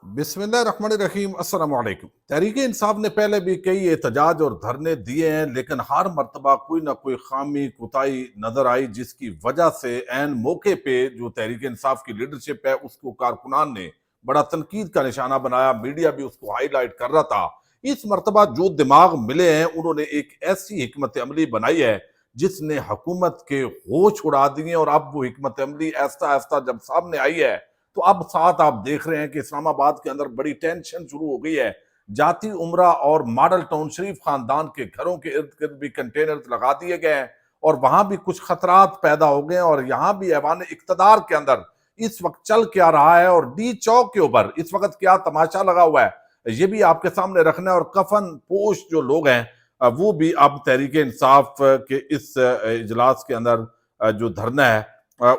बिस्मिल्लाह रहमान रहीम। अस्सलाम वालेकुम। तहरीक इंसाफ ने पहले भी कई एहतजाज और धरने दिए हैं, लेकिन हर मरतबा कोई ना कोई खामी कोताही नजर आई, जिसकी वजह से ऐन मौके पे जो तहरीक इंसाफ की लीडरशिप है उसको कारकुनान ने बड़ा तनकीद का निशाना बनाया। मीडिया भी उसको हाईलाइट कर रहा था। इस मरतबा जो दिमाग मिले हैं उन्होंने एक ऐसी हिकमत अमली बनाई है जिसने हुकूमत के होश उड़ा दिए, और अब वो हिकमत अमली ऐसा आहिस्ता जब सामने आई है तो अब साथ आप देख रहे हैं कि इस्लामाबाद के अंदर बड़ी टेंशन शुरू हो गई है। जाती उमरा और मॉडल टाउन शरीफ खानदान के घरों के इर्द गिर्द भी कंटेनर लगा दिए गए हैं और वहां भी कुछ खतरात पैदा हो गए हैं। और यहाँ भी ऐवान इक्तदार के अंदर इस वक्त चल क्या रहा है और डी चौक के ऊपर इस वक्त क्या तमाशा लगा हुआ है, ये भी आपके सामने रखना है। और कफन पोश जो लोग हैं वो भी अब तहरीक इंसाफ के इस इजलास के अंदर जो धरना है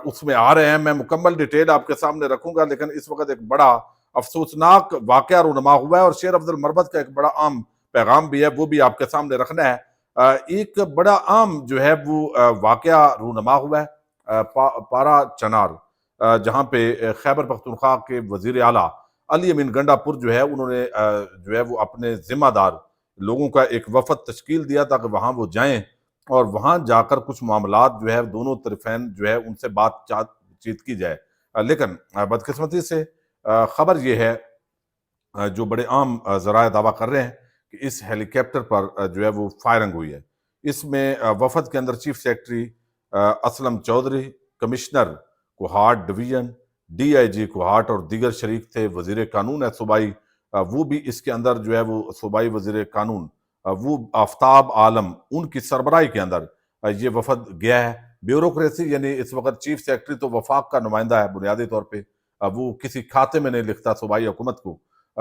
उसमें आ रहे हैं। मैं मुकम्मल डिटेल आपके सामने रखूंगा, लेकिन इस वक्त एक बड़ा अफसोसनाक वाकया रूनुमा हुआ है और शेर अफजल मरबत का एक बड़ा आम पैगाम भी है, वो भी आपके सामने रखना है। एक बड़ा आम जो है वो वाकया रूनुमा हुआ है पारा चनार, जहाँ पे खैबर पख्तूनख्वा के वजीर आला अली अमीन गंडापुर जो है उन्होंने जो है वो अपने जिम्मेदार लोगों का एक वफद तश्कील दिया ताकि वहाँ वो जाएं और वहां जाकर कुछ मामलात जो है दोनों तरफैन जो है उनसे बातचीत की जाए। लेकिन बदकिस्मती से खबर ये है, जो बड़े आम जराए दावा कर रहे हैं कि इस हेलीकॉप्टर पर जो है वो फायरिंग हुई है। इसमें वफद के अंदर chief secretary Aslam Chaudhry, commissioner Kohat division, DIG Kohat और दीगर शरीक थे। वजीर कानून है सूबाई, वो भी इसके अंदर जो है वो सूबाई वजीर कानून वो आफ्ताब आलम, उनकी सरबराही के अंदर ये वफद गया है। ब्यूरोक्रेसी यानी इस वक्त चीफ सेक्रेटरी तो वफाक का नुमाइंदा है बुनियादी तौर पे, वो किसी खाते में नहीं लिखता सूबाई हुकूमत को,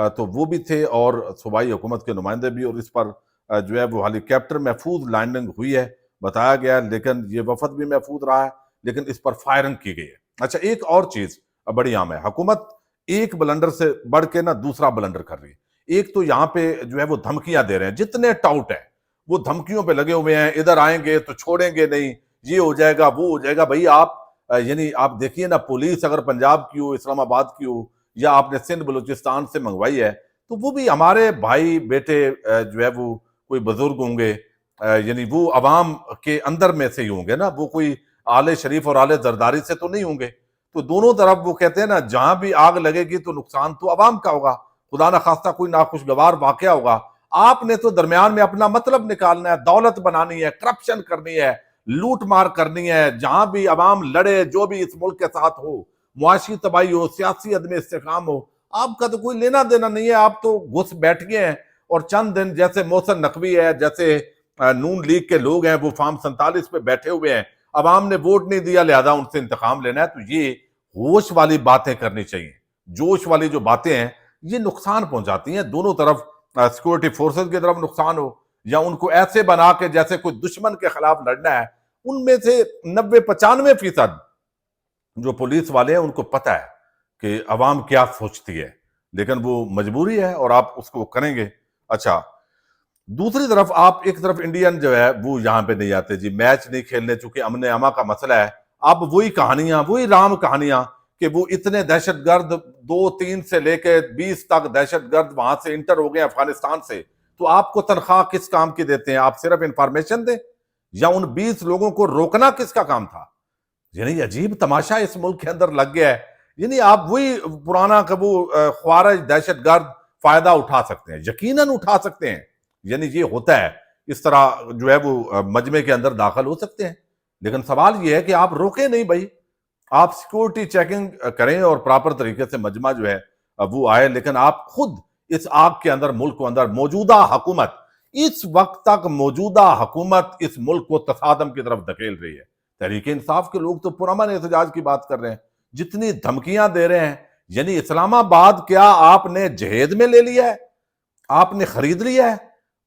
तो वो भी थे और सूबाई हुकूमत के नुमाइंदे भी। और इस पर जो है वो हेलीकॉप्टर महफूज लैंडिंग हुई है बताया गया, लेकिन ये वफद भी महफूज रहा है, लेकिन इस पर फायरिंग की गई है। अच्छा, एक और चीज बड़ी आम है, हुकूमत एक ब्लंडर से बढ़ के ना दूसरा ब्लंडर कर रही है। एक तो यहाँ पे जो है वो धमकियां दे रहे हैं, जितने टाउट है वो धमकियों पे लगे हुए हैं, इधर आएंगे तो छोड़ेंगे नहीं, ये हो जाएगा वो हो जाएगा। भाई आप यानी आप देखिए ना, पुलिस अगर पंजाब की हो, इस्लामाबाद की हो, या आपने सिंध बलूचिस्तान से मंगवाई है, तो वो भी हमारे भाई बेटे जो है वो कोई बुजुर्ग होंगे, यानी वो अवाम के अंदर में से ही होंगे ना, वो कोई आले शरीफ और आले जरदारी से तो नहीं होंगे। तो दोनों तरफ वो कहते हैं ना, जहां भी आग लगेगी तो नुकसान तो अवाम का होगा, खुदा न खास्ता कोई नाखुशगवार वाकया होगा। आपने तो दरमियान में अपना मतलब निकालना है, दौलत बनानी है, करप्शन करनी है, लूट मार करनी है। जहां भी अवाम लड़े, जो भी इस मुल्क के साथ हो, मुआशी तबाही हो, सियासी अदम इस्तेकाम हो, आपका तो कोई लेना देना नहीं है। आप तो घुस बैठ गए हैं और चंद दिन जैसे मोहसिन नकवी है, जैसे नून लीग के लोग हैं, वो फार्म 47 पे बैठे हुए हैं, अवाम ने वोट नहीं दिया लिहाजा उनसे इंतकाम लेना है। तो ये होश वाली बातें करनी चाहिए। जोश वाली जो बातें हैं ये नुकसान पहुंचाती हैं दोनों तरफ। सिक्योरिटी फोर्सेस की तरफ नुकसान हो, या उनको ऐसे बना के जैसे कोई दुश्मन के खिलाफ लड़ना है। उनमें से 90-95% जो पुलिस वाले हैं उनको पता है कि अवाम क्या सोचती है, लेकिन वो मजबूरी है और आप उसको करेंगे। अच्छा, दूसरी तरफ आप एक तरफ इंडियन जो है वो यहाँ पे नहीं आते जी, मैच नहीं खेलने, चूंकि अमन अमा का मसला है। अब वही कहानियां, वही राम कहानियां कि वो इतने दहशतगर्द 2-3 से लेके 20 तक दहशतगर्द वहां से इंटर हो गए अफगानिस्तान से, तो आपको तनख्वाह किस काम की देते हैं? आप सिर्फ इंफॉर्मेशन दें, या उन 20 लोगों को रोकना किसका काम था? यानी अजीब तमाशा इस मुल्क के अंदर लग गया है। यानी आप वही पुराना कबू ख्वारिज दहशतगर्द फायदा उठा सकते हैं, यकीनन उठा सकते हैं। यानी ये होता है, इस तरह जो है वो मजमे के अंदर दाखिल हो सकते हैं, लेकिन सवाल ये है कि आप रोके नहीं भाई। आप सिक्योरिटी चेकिंग करें और प्रॉपर तरीके से मजमा जो है वो आए, लेकिन आप खुद इस आग के अंदर, मुल्क के अंदर मौजूदा हुकूमत, इस वक्त तक मौजूदा हुकूमत इस मुल्क को तसादम की तरफ धकेल रही है। तहरीक इंसाफ के लोग तो पुरअमन एहतजाज की बात कर रहे हैं, जितनी धमकियां दे रहे हैं। यानी इस्लामाबाद क्या आपने जहेद में ले लिया है? आपने खरीद लिया है?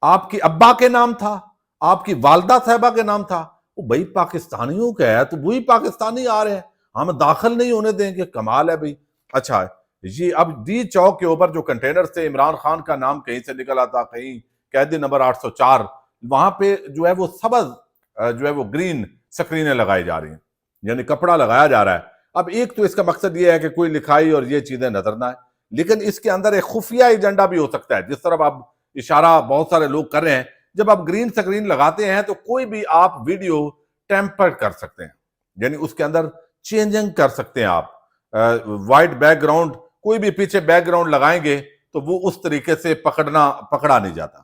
आपके अब्बा के नाम था, आपकी वालदा साहबा के नाम था, वो भाई पाकिस्तानियों का है, तो वही पाकिस्तानी आ रहे हैं, हम दाखिल नहीं होने देंगे। कमाल है भाई। अच्छा, ये अब डी चौक के ऊपर जो कंटेनर से इमरान खान का नाम कहीं से निकल आता, कहीं कैदी नंबर 804, वहां पे जो है वो सबज जो है वो ग्रीन स्क्रीनें लगाई जा रही हैं, यानी कपड़ा लगाया जा रहा है। अब एक तो इसका मकसद ये है कि कोई लिखाई और ये चीजें नजर ना आए, لیکن اس کے اندر ایک خفیہ ایجنڈا بھی ہو سکتا ہے، جس طرح اب اشارہ بہت سارے لوگ کر رہے ہیں. جب آپ گرین سکرین لگاتے ہیں تو کوئی بھی آپ ویڈیو ٹیمپر کر سکتے ہیں، یعنی اس کے اندر چینجنگ کر سکتے ہیں آپ. وائٹ بیک گراؤنڈ، کوئی بھی پیچھے بیک گراؤنڈ لگائیں گے تو وہ اس طریقے سے پکڑا نہیں جاتا.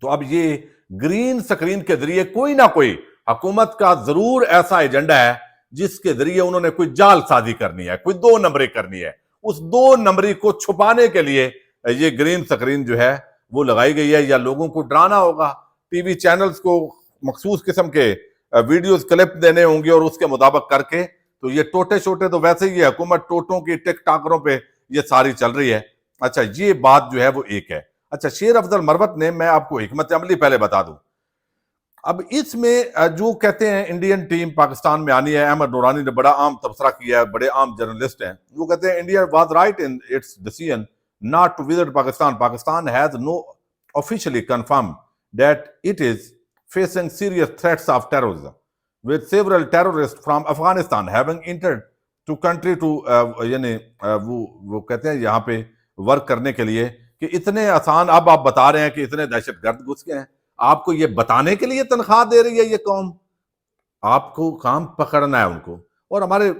تو اب یہ گرین سکرین کے ذریعے کوئی نہ کوئی حکومت کا ضرور ایسا ایجنڈا ہے جس کے ذریعے انہوں نے کوئی جال سازی کرنی ہے، کوئی 2 نمبری کرنی ہے. اس 2 نمبری کو چھپانے کے لیے یہ گرین سکرین جو ہے وہ لگائی گئی ہے، یا لوگوں کو ڈرانا ہوگا. ٹی وی چینلز کو مخصوص قسم کے ویڈیوز کلپ دینے ہوں گے اور اس کے مطابق کر کے. تو یہ ٹوٹے شوٹے تو ویسے ہی حکومت ٹوٹوں کی ٹک ٹاکروں پہ یہ ساری چل رہی ہے. اچھا یہ بات جو ہے وہ ایک ہے. اچھا شیر افضل مروت نے، میں آپ کو حکمت عملی پہلے بتا دوں. اب اس میں جو کہتے ہیں انڈین ٹیم پاکستان میں آنی ہے، احمد نورانی نے بڑا عام تبصرہ کیا ہے، بڑے عام جرنلسٹ ہیں، وہ کہتے ہیں India was right in its decision not to visit Pakistan. Pakistan has no officially confirmed that it is facing serious threats of terrorism, with several terrorists from Afghanistan having entered to country to یعنی وہ کہتے ہیں یہاں پہ work کرنے کے لیے کہ اتنے آسان. اب آپ بتا رہے ہیں کہ اتنے دہشت گرد گھس گئے ہیں، آپ کو یہ بتانے کے لیے تنخواہ دے رہی ہے یہ قوم. آپ کو کام پکڑنا ہے ان کو، اور ہمارے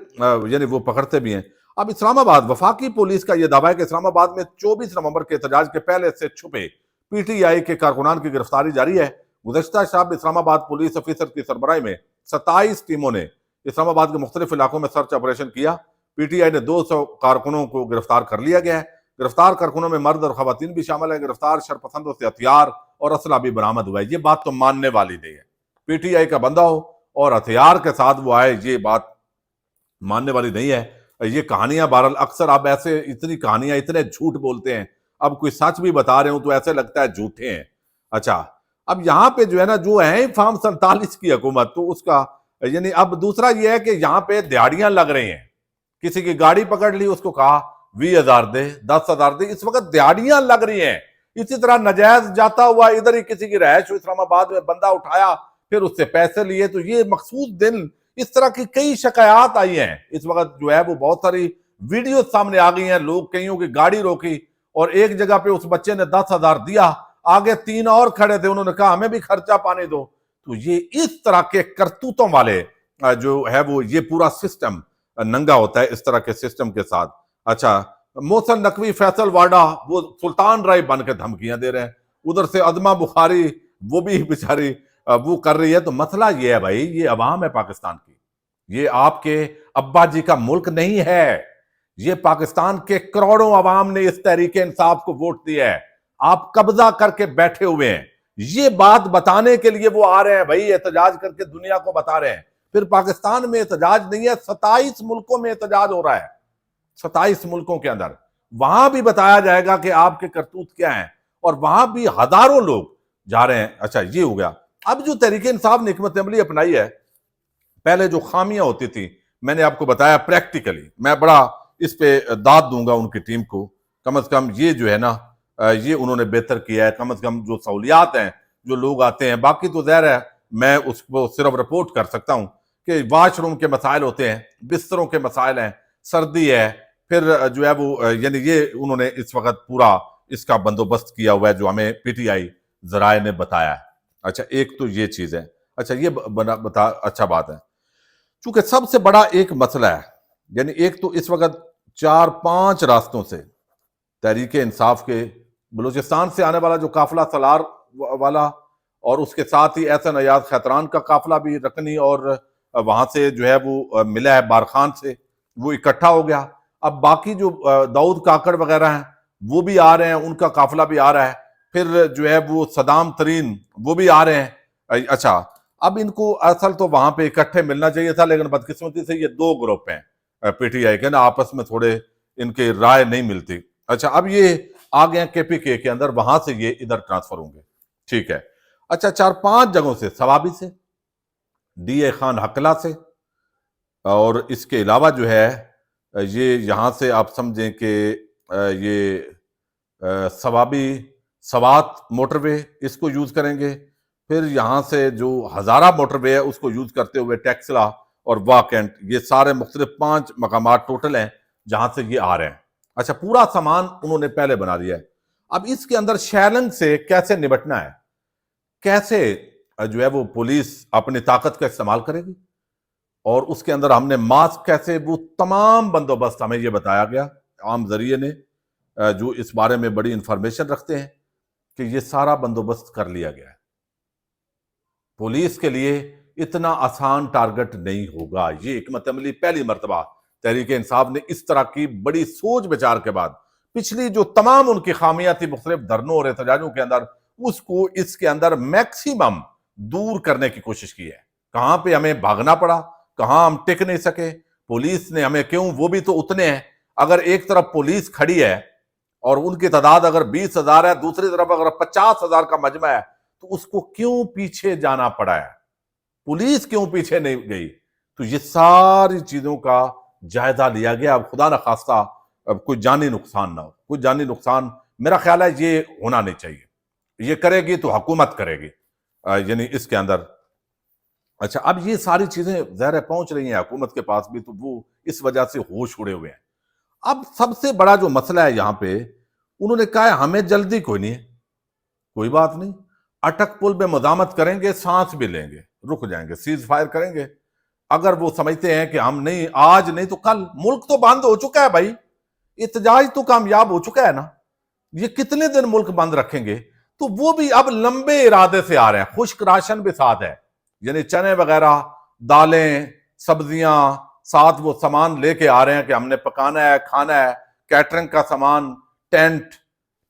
یعنی وہ پکڑتے بھی ہیں. اب اسلام آباد، وفاقی پولیس کا یہ دعویٰ ہے کہ اسلام آباد میں 24 نومبر کے احتجاج کے پہلے سے چھپے پی ٹی آئی کے کارکنان کی گرفتاری جاری ہے. گزشتہ شب اسلام آباد پولیس افیسر کی سربراہی میں 27 ٹیموں نے اسلام آباد کے مختلف علاقوں میں سرچ آپریشن کیا. پی ٹی آئی نے 200 کارکنوں کو گرفتار کر لیا گیا ہے. گرفتار کارکنوں میں مرد اور خواتین بھی شامل ہیں. گرفتار شرپسندوں سے ہتھیار اور اسلحہ بھی برآمد ہوا ہے. یہ بات تو ماننے والی نہیں ہے. پی ٹی آئی کا بندہ ہو اور ہتھیار کے ساتھ وہ آئے، یہ بات ماننے والی نہیں ہے. یہ کہانیاں بہرحال اکثر اب ایسے اتنی کہانیاں اتنے جھوٹ بولتے ہیں، اب کوئی سچ بھی بتا رہے ہوں تو ایسے لگتا ہے جھوٹے ہیں. اچھا اب یہاں پہ جو ہے نا جو ہے فارم 47 کی حکومت، تو اس کا یعنی اب دوسرا یہ ہے کہ یہاں پہ دیہڑیاں لگ رہی ہیں. کسی کی گاڑی پکڑ لی، اس کو کہا 20,000 دے، 10,000 دے. اس وقت دیہڑیاں لگ رہی ہیں. اسی طرح نجائز جاتا ہوا ادھر ہی کسی کی رہائش اسلام آباد میں بندہ اٹھایا، پھر اس سے پیسے لیے. تو یہ مخصوص دن اس طرح کی کئی شکایات آئی ہیں. اس وقت جو ہے وہ بہت ساری ویڈیو سامنے آ گئی ہیں. لوگ کئیوں کی گاڑی روکی اور ایک جگہ پہ اس بچے نے 10,000 دیا، آگے 3 اور کھڑے تھے، انہوں نے کہا ہمیں بھی خرچہ پانے دو. تو یہ اس طرح کے کرتوتوں والے جو ہے وہ یہ پورا سسٹم ننگا ہوتا ہے اس طرح کے سسٹم کے ساتھ. اچھا محسن نقوی، فیصل واڈا وہ سلطان رائے بن کے دھمکیاں دے رہے ہیں. ادھر سے عدمہ بخاری وہ بھی بیچاری وہ کر رہی ہے. تو مسئلہ یہ ہے بھائی، یہ عوام ہے پاکستان کی، یہ آپ کے ابا جی کا ملک نہیں ہے. یہ پاکستان کے کروڑوں عوام نے اس تحریک انصاف کو ووٹ دیا ہے. آپ قبضہ کر کے بیٹھے ہوئے ہیں. یہ بات بتانے کے لیے وہ آ رہے ہیں بھائی، احتجاج کر کے دنیا کو بتا رہے ہیں. پھر پاکستان میں احتجاج نہیں ہے، 27 ملکوں میں احتجاج ہو رہا ہے. 27 ملکوں کے اندر وہاں بھی بتایا جائے گا کہ آپ کے کرتوت کیا ہیں، اور وہاں بھی ہزاروں لوگ جا رہے ہیں. اچھا یہ ہو گیا. اب جو تحریک انصاف نے حکمت عملی اپنائی ہے، پہلے جو خامیاں ہوتی تھی میں نے آپ کو بتایا پریکٹیکلی، میں بڑا اس پہ داد دوں گا ان کی ٹیم کو. کم از کم یہ جو ہے نا یہ انہوں نے بہتر کیا ہے. کم از کم جو سہولیات ہیں، جو لوگ آتے ہیں، باقی تو ظاہر ہے میں اس کو صرف رپورٹ کر سکتا ہوں کہ واش روم کے مسائل ہوتے ہیں، بستروں کے مسائل ہیں، سردی ہے، پھر جو ہے وہ یعنی یہ انہوں نے اس وقت پورا اس کا بندوبست کیا ہوا ہے جو ہمیں پی ٹی آئی ذرائع نے بتایا ہے. اچھا ایک تو یہ چیز ہے. اچھا یہ اچھا بات ہے. چونکہ سب سے بڑا ایک مسئلہ ہے، یعنی ایک تو اس وقت 4-5 راستوں سے تحریک انصاف کے بلوچستان سے آنے والا جو قافلہ سالار والا، اور اس کے ساتھ ہی احسن ایاز خیتران کا قافلہ بھی رکنی، اور وہاں سے جو ہے وہ ملا ہے بارخان سے، وہ اکٹھا ہو گیا. اب باقی جو داؤد کاکڑ وغیرہ ہیں وہ بھی آ رہے ہیں، ان کا قافلہ بھی آ رہا ہے. پھر جو ہے وہ صدام ترین وہ بھی آ رہے ہیں. اچھا اب ان کو اصل تو وہاں پہ اکٹھے ملنا چاہیے تھا، لیکن بدقسمتی سے یہ 2 گروپ ہیں پی ٹی آئی کے نا، آپس میں تھوڑے ان کے رائے نہیں ملتی. اچھا اب یہ آ گئے کے پی کے اندر، وہاں سے یہ ادھر ٹرانسفر ہوں گے. ٹھیک ہے. اچھا 4-5 جگہوں سے، سوابی سے، ڈی اے خان حقلہ سے، اور اس کے علاوہ جو ہے یہ یہاں سے آپ سمجھیں کہ یہ سوابی سوات موٹر وے اس کو یوز کریں گے. پھر یہاں سے جو ہزارہ موٹر وے ہے اس کو یوز کرتے ہوئے ٹیکسلا اور واکنٹ، یہ سارے مختلف 5 مقامات ٹوٹل ہیں جہاں سے یہ آ رہے ہیں. अच्छा, पूरा सामान उन्होंने पहले बना दिया है। अब इसके अंदर शैलंग से कैसे निपटना है, कैसे जो है वो पुलिस अपनी ताकत का इस्तेमाल करेगी, और उसके अंदर हमने मास्क कैसे, वो तमाम बंदोबस्त हमें ये बताया गया आम जरिए ने, जो इस बारे में बड़ी इंफॉर्मेशन रखते हैं, कि ये सारा बंदोबस्त कर लिया गया है। पुलिस के लिए इतना आसान टारगेट नहीं होगा। ये हिकमत अमली पहली मर्तबा तहरीक इंसाफ ने इस तरह की बड़ी सोच विचार के बाद, पिछली जो तमाम उनकी खामियां थी मुख्तलिफ धरनों और एहतजाजों के अंदर, उसको इसके अंदर मैक्सिमम दूर करने की कोशिश की है। कहां पे हमें भागना पड़ा, कहां हम टिक नहीं सके, पुलिस ने हमें क्यों, वो भी तो उतने हैं। अगर एक तरफ पुलिस खड़ी है और उनकी तादाद अगर 20,000 है, दूसरी तरफ अगर 50,000 का मजमा है, तो उसको क्यों पीछे जाना पड़ा है, पुलिस क्यों पीछे नहीं गई। तो ये सारी चीजों का जायजा लिया गया। अब खुदा न खास्ता अब कोई जानी नुकसान ना हो, कोई जानी नुकसान मेरा ख्याल है ये होना नहीं चाहिए। ये करेगी तो हुकूमत करेगी, यानी इसके अंदर। अच्छा, अब ये सारी चीजें ज़ाहिर पहुंच रही हैं हुकूमत के पास भी, तो वो इस वजह से होश उड़े हुए हैं। अब सबसे बड़ा जो मसला है यहां पे, उन्होंने कहा है हमें जल्दी कोई नहीं है, कोई बात नहीं, अटक पुल में मदामत करेंगे, सांस भी लेंगे, रुक जाएंगे, सीज फायर करेंगे। अगर वो समझते हैं कि हम नहीं, आज नहीं तो कल, मुल्क तो बंद हो चुका है भाई, इत्तेजाज तो कामयाब हो चुका है ना, ये कितने दिन मुल्क बंद रखेंगे। तो वो भी अब लंबे इरादे से आ रहे हैं, खुश्क राशन भी साथ है, यानी चने वगैरह, दालें, सब्जियां, साथ वो सामान लेके आ रहे हैं कि हमने पकाना है, खाना है, कैटरिंग का सामान, टेंट,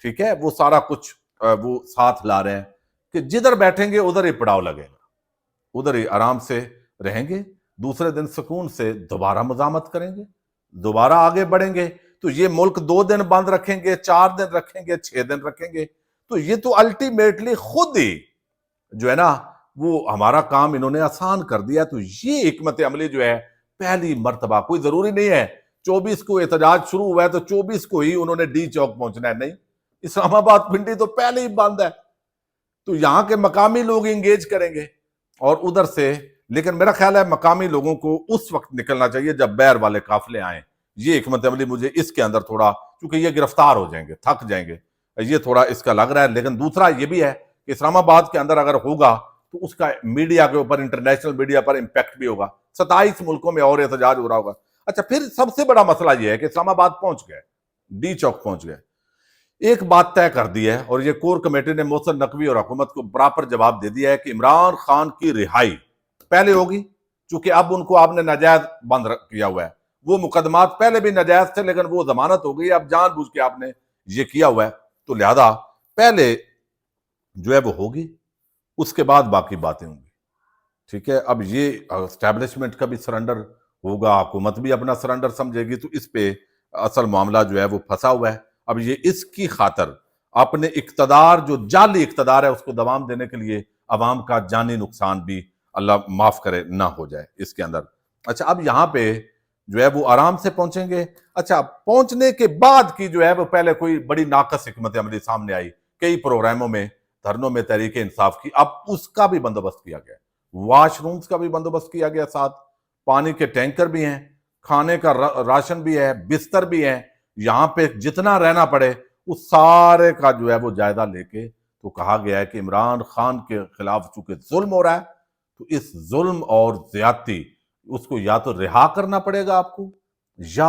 ठीक है, वो सारा कुछ वो साथ ला रहे हैं कि जिधर बैठेंगे उधर ही पड़ाव लगेगा, उधर ही आराम से रहेंगे, दूसरे दिन सुकून से दोबारा मजामत करेंगे, दोबारा आगे बढ़ेंगे। तो ये मुल्क 2 दिन बंद रखेंगे, 4 दिन रखेंगे, 6 दिन रखेंगे, तो ये तो अल्टीमेटली खुद ही जो है ना वो हमारा काम इन्होंने आसान कर दिया। तो ये हिकमत अमली जो है पहली मर्तबा, कोई जरूरी नहीं है 24 को एहतजाज शुरू हुआ है तो 24 को ही उन्होंने डी चौक पहुंचना है, नहीं, इस्लामाबाद पिंडी तो पहले ही बंद है, तो यहां के मकामी लोग इंगेज करेंगे और उधर से। लेकिन मेरा ख्याल है मकामी लोगों को उस वक्त निकलना चाहिए जब बैर वाले काफिले आए। ये हिकमत अमली मुझे इसके अंदर थोड़ा, क्योंकि ये गिरफ्तार हो जाएंगे, थक जाएंगे, ये थोड़ा इसका लग रहा है। लेकिन दूसरा ये भी है कि इस्लामाबाद के अंदर अगर होगा तो उसका मीडिया के ऊपर, इंटरनेशनल मीडिया पर इंपैक्ट भी होगा, 27 मुल्कों में और एहतजाज हो रहा होगा। अच्छा, फिर सबसे बड़ा मसला यह है कि इस्लामाबाद पहुंच गए, डी चौक पहुंच गए, एक बात तय कर दी है और ये कोर कमेटी ने मोहसिन नकवी और हुकूमत को बराबर जवाब दे दिया है कि इमरान खान की रिहाई पहले होगी, क्योंकि अब उनको आपने नाजायज बंद किया हुआ है। वो मुकदमात पहले भी नाजायज थे लेकिन वो जमानत हो गई, अब जानबूझ के आपने ये किया हुआ है, तो लिहाजा पहले जो है वो होगी, उसके बाद बाकी बातें होंगी, ठीक है। अब ये एस्टैब्लिशमेंट का भी सरेंडर होगा, हुकूमत भी अपना सरेंडर समझेगी, तो इस पे असल मामला जो है वो फंसा हुआ है। अब ये इसकी खातर अपने इक्तदार, जो जाली इक्तदार है, उसको दवाम देने के लिए अवाम का जानी नुकसान भी अल्लाह माफ करे ना हो जाए इसके अंदर। अच्छा, अब यहाँ पे जो है वो आराम से पहुंचेंगे। अच्छा, पहुंचने के बाद की जो है वो पहले कोई बड़ी नाकस हिकमत अमली सामने आई कई प्रोग्रामों में, धरनों में तहरीक इंसाफ की, अब उसका भी बंदोबस्त किया गया, वॉशरूम्स का भी बंदोबस्त किया गया, साथ पानी के टैंकर भी हैं, खाने का राशन भी है, बिस्तर भी है, यहाँ पे जितना रहना पड़े उस सारे का जो है वो जायजा लेके तो कहा गया है कि इमरान खान के खिलाफ चूंकि जुल्म हो रहा है, तो इस जुल्म और ज्यादती उसको या तो रिहा करना पड़ेगा आपको, या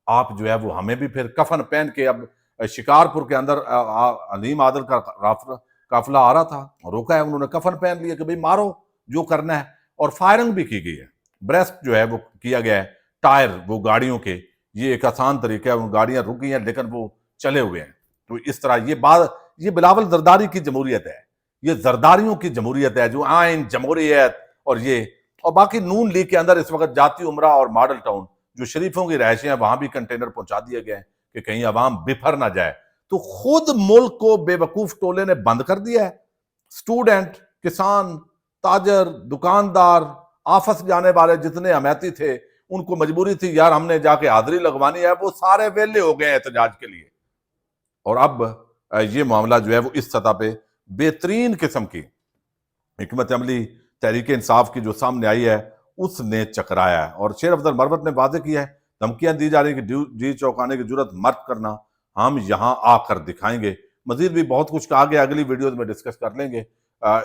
आप जो है वो हमें भी फिर कफन पहन के, अब शिकारपुर के अंदर अलीम आदल का काफिला आ रहा था, रोका है उन्होंने, कफन पहन लिया कि भाई मारो जो करना है, और फायरिंग भी की गई है, ब्रेस्ट जो है वो किया गया है, टायर वो गाड़ियों के, ये एक आसान तरीका है, उन गाड़ियां रुक गई हैं लेकिन वो चले हुए हैं। तो इस तरह ये बात, ये बिलावल जरदारी की जमहूरियत है, ये जरदारियों की जमहूरियत है, जो आइन जमहूरियत और ये, और बाकी नून लीग के अंदर इस वक्त जाती उमरा और मॉडल टाउन जो शरीफों की रहायशें हैं, वहां भी कंटेनर पहुंचा दिए गए हैं कि कहीं अवाम बिफर ना जाए। तो खुद मुल्क को बेवकूफ टोले ने बंद कर दिया है। स्टूडेंट, किसान, ताजर, दुकानदार, आफस जाने वाले जितने अमैती थे, उनको मजबूरी थी यार हमने जाके हाजिरी लगवानी है, वो सारे वेले हो गए एहतजाज के लिए। और अब ये मामला जो है वो इस सतह पे बेहतरीन किस्म की हिकमत अमली तहरीक इंसाफ की जो सामने आई है उसने चकराया है। और शेर अफजल मरवत ने वादे किया है دھمکیاں دی جا رہی ہیں کہ جی چوکانے کی جرت مرد کرنا، ہم یہاں آ کر دکھائیں گے۔ مزید بھی بہت کچھ کہا گیا، اگلی ویڈیوز میں ڈسکس کر لیں گے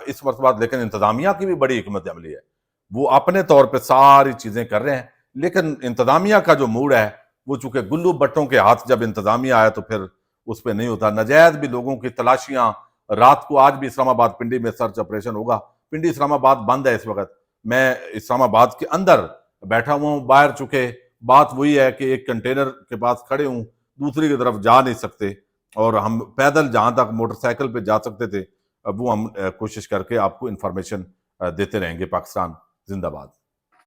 اس مرتبہ۔ لیکن انتظامیہ کی بھی بڑی حکمت عملی ہے، وہ اپنے طور پہ ساری چیزیں کر رہے ہیں، لیکن انتظامیہ کا جو موڈ ہے وہ چونکہ گلو بٹوں کے ہاتھ جب انتظامیہ آیا تو پھر اس پہ نہیں ہوتا۔ نجائز بھی لوگوں کی تلاشیاں، رات کو آج بھی اسلام آباد پنڈی میں سرچ آپریشن ہوگا۔ پنڈی اسلام آباد بند ہے اس وقت، میں اسلام آباد کے اندر بیٹھا ہوا ہوں، باہر چکے بات وہی ہے کہ ایک کنٹینر کے پاس کھڑے ہوں، دوسری کی طرف جا نہیں سکتے، اور ہم پیدل جہاں تک موٹر سائیکل پہ جا سکتے تھے وہ ہم کوشش کر کے آپ کو انفارمیشن دیتے رہیں گے۔ پاکستان زندہ باد۔